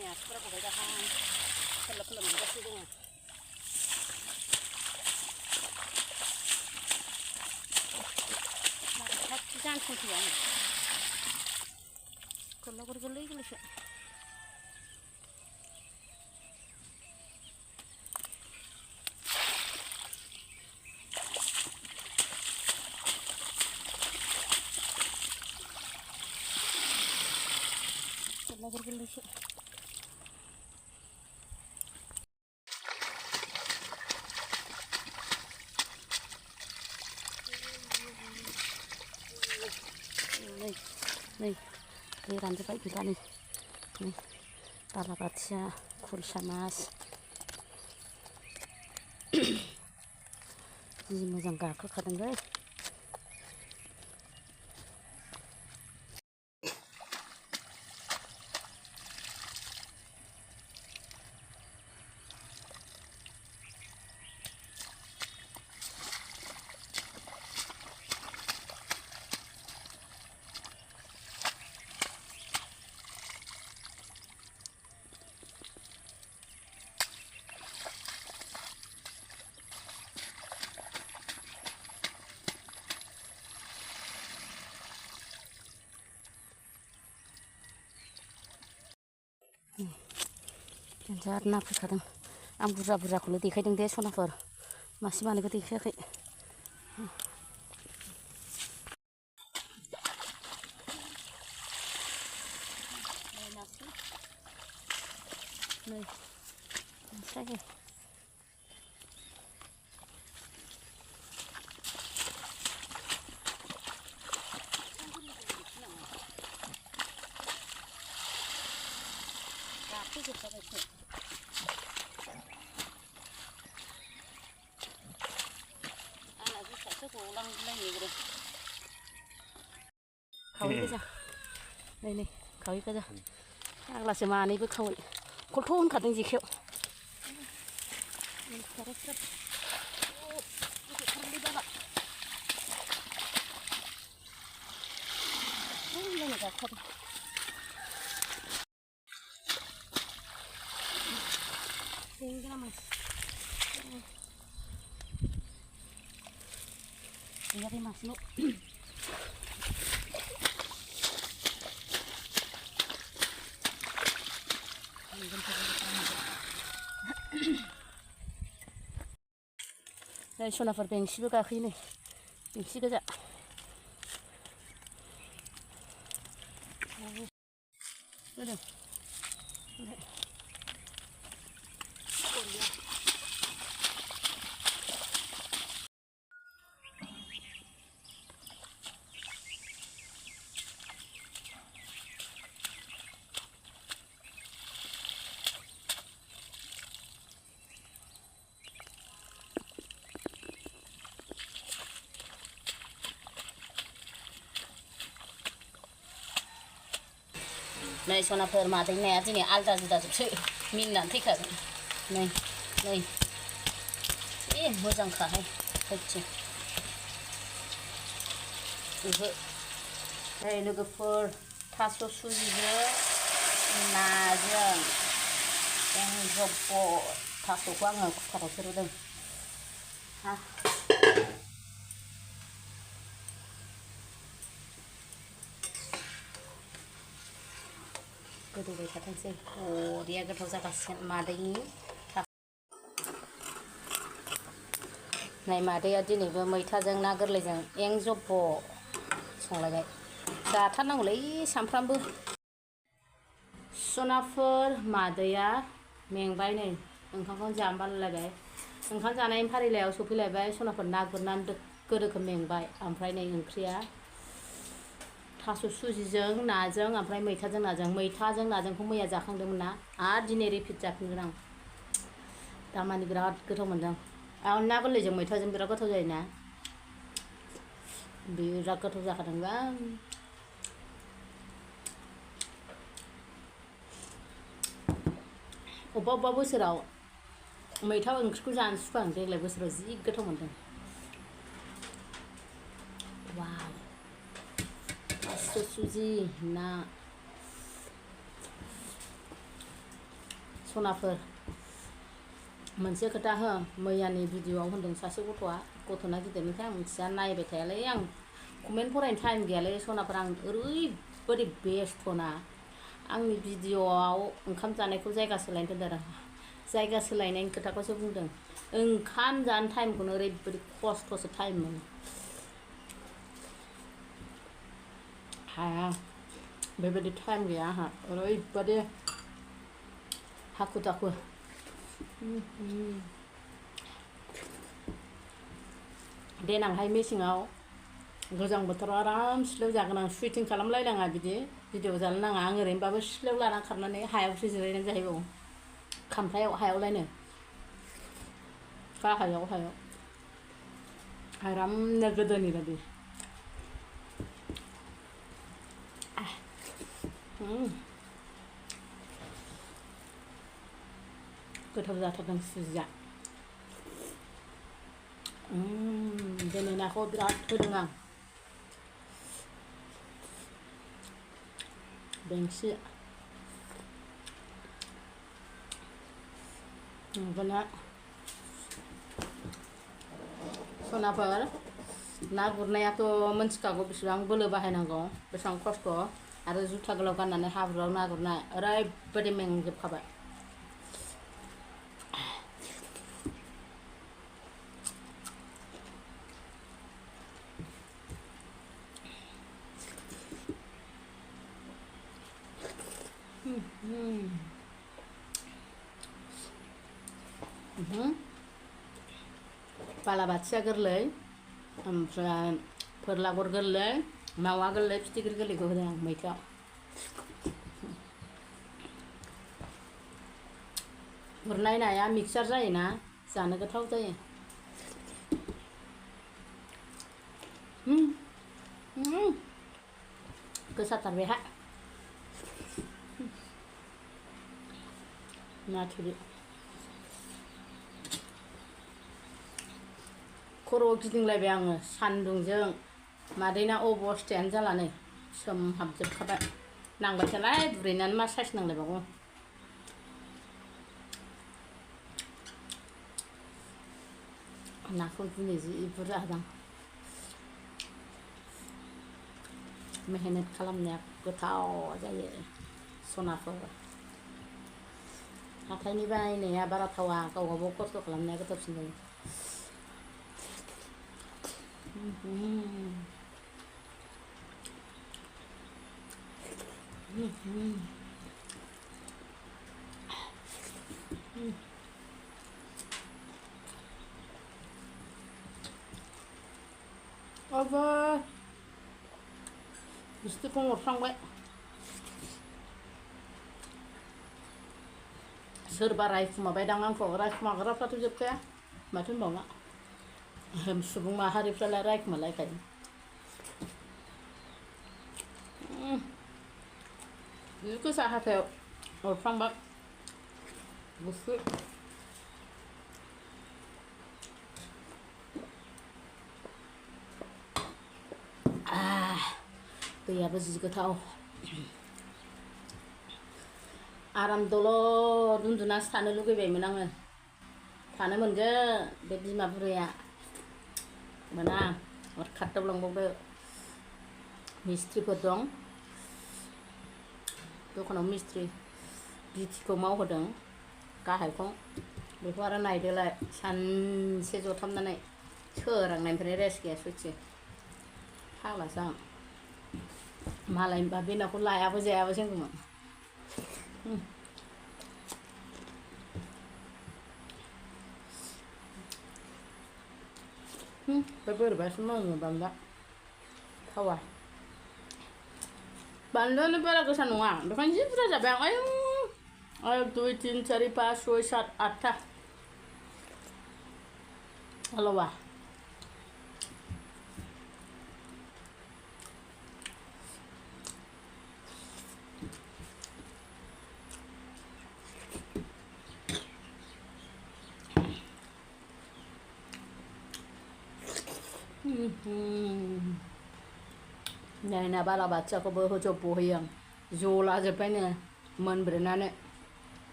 जोंनिया सुराखौहाय गाहाम खोलो खोलो मोनगासिनो दङ खाथि जानस'नसै आङो खोलोफोर गोरलै गोरलैसो खोलोफोर गोरलैसो नै दै रानजोब्बाय गैला नै बालाबाथिया खुरसा मास जि मोजां गाखोखादोंलै जार ना फैखादों आं बुरजा बुरजाखौल' देखायदों दे सनाफोर मासे मानैबो देखायाखै नै नास्राय खावै गोजा नै खावै गोजा आग्लासो मानैबो खावै खलथ' होनखादों जेखायाव gurbai masuk. Đây sonapwr bensi juga ini, bensi kerja. Udah. Này sonapwr madainya ini alda sudah sebsui minat tiga nih mo장 kahai kecil đây logofor taso suji najang yang jopo taso gua nggak kalau seru deh गोदौबाय थाथोंसै बरिया गोथाव जागासिगोन मादैनि नै मादैया दिनैबो मैथाजों ना गोरलैजों एं जब्ब' संलायबाय जाथारनांगौलै सामफ्रामबो sonapwr मादैया मेंबाय नै ओंखामखौनो जानो बालायलायबाय ओंखाम जानायनि फारिलाइयाव सफैलायबाय sonapwr ना गुरनानै दोखो दोखो मेंबाय ओमफ्राय नै ओंख्रिया taso सुजिजों नाजों ओमफ्राय मैथाजों नाजोंखौ मैया जाखांदोंमोन ना आरो दिनै रिपिट जाफिनगोन आं दामानि बिराद गोथाव मोनदों आं ना गोरलैजों मैथाजों बिराद गोथाव जायोना बिराद गोथाव जाखादोंबा अबेबा बोसोराव मैथा ओंख्रिखौ जानो सुखुवा आं देग्लाय बोसोराव जि गोथाव मोनदों वाव taso suji na सनाफोर मोनसे खोथा हो मैयानि भिडिअआव होनदों सासे गथ'ना गिदिरनिफ्राय आं मिथिया नायबाय थायालै आं कमेन्ट फरायनो टाइम गैयालै सनाफोर आं ओरैबायदि बेस्थ'ना आंनि भिडिअआव ओंखाम जानायखौ जायगा सोलायनो दोनदों आरो जायगा सोलायनायनि खोथाखौसो बुंदों ओंखाम जानो टाइमखौनो ओरैबायदि खस्थ'सो टाइम मोनो हाया बेबायदि टाइम गैया आंहा ओरैबायदि हाखु दाखु देनांहाय मेसेङाव गोजां बोथोराव आराम सिथ्लायाव जागोन आं सुइटिं खालामलायनाङा बिदि भिडिअ जानो नाङा आं ओरैनोबाबो सिथ्लायाव लाना खारनानै हायावसो जिरायनानै जाहैबावो खामफ्लायाव हायावलायनो गाहायाव हायाव आरामनो गोदोनि बायदि गोथाव जाथारदों सुजिया दिनै नाखौ बिराद होदों आं बेंसि नंगौना सनाफोर ना गुरनायाथ' मोनथिखागौ बेसेबां बोलो बाहायनांगौ बेसेबां खस्थ' आरो जुथा गोलाव गाननानै हाब्रुआव ना गुरनाय ओरैबायदि मेंजोबखाबाय बालाबाथिया गोरलै ओमफ्राय फोरलागर गोरलै मावा गोरलै फिथिख्रि गोरलैखौ होदों आं मैथायाव गुरनाय नाया मिक्सार जायोना जानो गोथाव जायो गोसाथार बेहा ना थुरि खर' गिदिंलायबाय आङो सान्दुंजों मादैना अबस्थायानो जाला नै सोमहाबजोबखाबाय नांबाय थालाय बुरैनानै मा साइस नांलायबावगौ नाखौ दिनै जि बुरजा होदां मेहनत खालामनाया गोथाव जायो सनाफोर हाथायनि बायनाया बारा थावा गावबागाव खस्थ' खालामनाया गोथावसिन जायो बिस्थिखौ हरफ्रांबाय सोरबा रायखुमाबायदां आंखौ रायखुमाग्राफ्राथ' जोबखाया माथो होनबावनो सुबुं माहारिफ्रालाय रायखुमालायखायो जि गोसा हाथायाव हरफ्रांबाय गुसु दैयाबो जि गोथाव आराम दलद उन्दुनासो थानो लुगैबायमोन आङो थानो मोनगोन बे बिमा बुरैया मोना हर खारदावलांबावदो मिस्ट्रिफोर दं दखानाव मिस्ट्रि बिटिखौ मावहोदों गाहायखौ बेखौ आरो नायदोलाय सानसे जथाबनानै सोरांनायनिफ्राय रेस्ट गैया सयथि फाग्लासो आं मालायनिबा बे नाखौ लायाबो जायाबो होनगौमोन बे बोरैबासो मावो बानलुआ थावा बानलुआनो बारा गोसा नङा बेखायनो जि बुरजा जाबाय आं आयु 2 3 4 5 6 7 8था आलौवा नायना बालाबाथियाखौबो होजोबबोहोयो आं ज' लाजोब्बायनो मोनब्रेनानै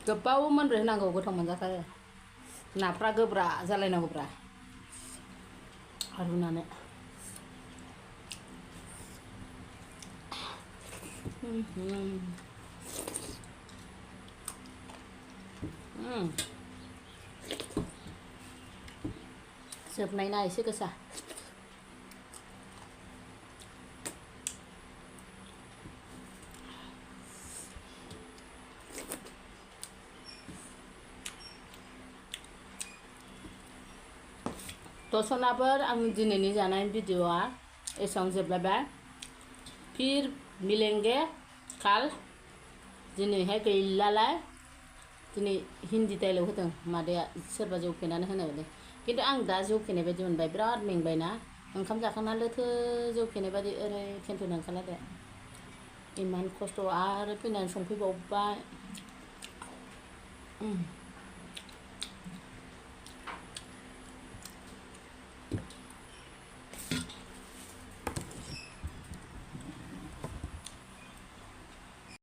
गोबाव मोनब्रै होनांगौ गोथाव मोनजाथारो नाफ्रा गोब्रा जालायनांगौब्रा रुनानै जोबनायना एसे गोसा तो sonapwr आंनि दिनैनि जानाय भिडिअआ एसेबां जोबलायबाय फिर मिलेंगे काल दिनैहाय गैलालाय दिनै हिन्दी डाइलग होदों मादैया सोरबा जौ फेनानै होनो बायदि खिन्थु आं दा जौ फेनाय बायदि मोनबाय बिराद मेंबायना ओंखाम जाखांना लोथो जौ फेनाय बायदि ओरै टेनसन ओंखारलायबाय इमान खस्थ' आरो फैनानै संफैबावबाय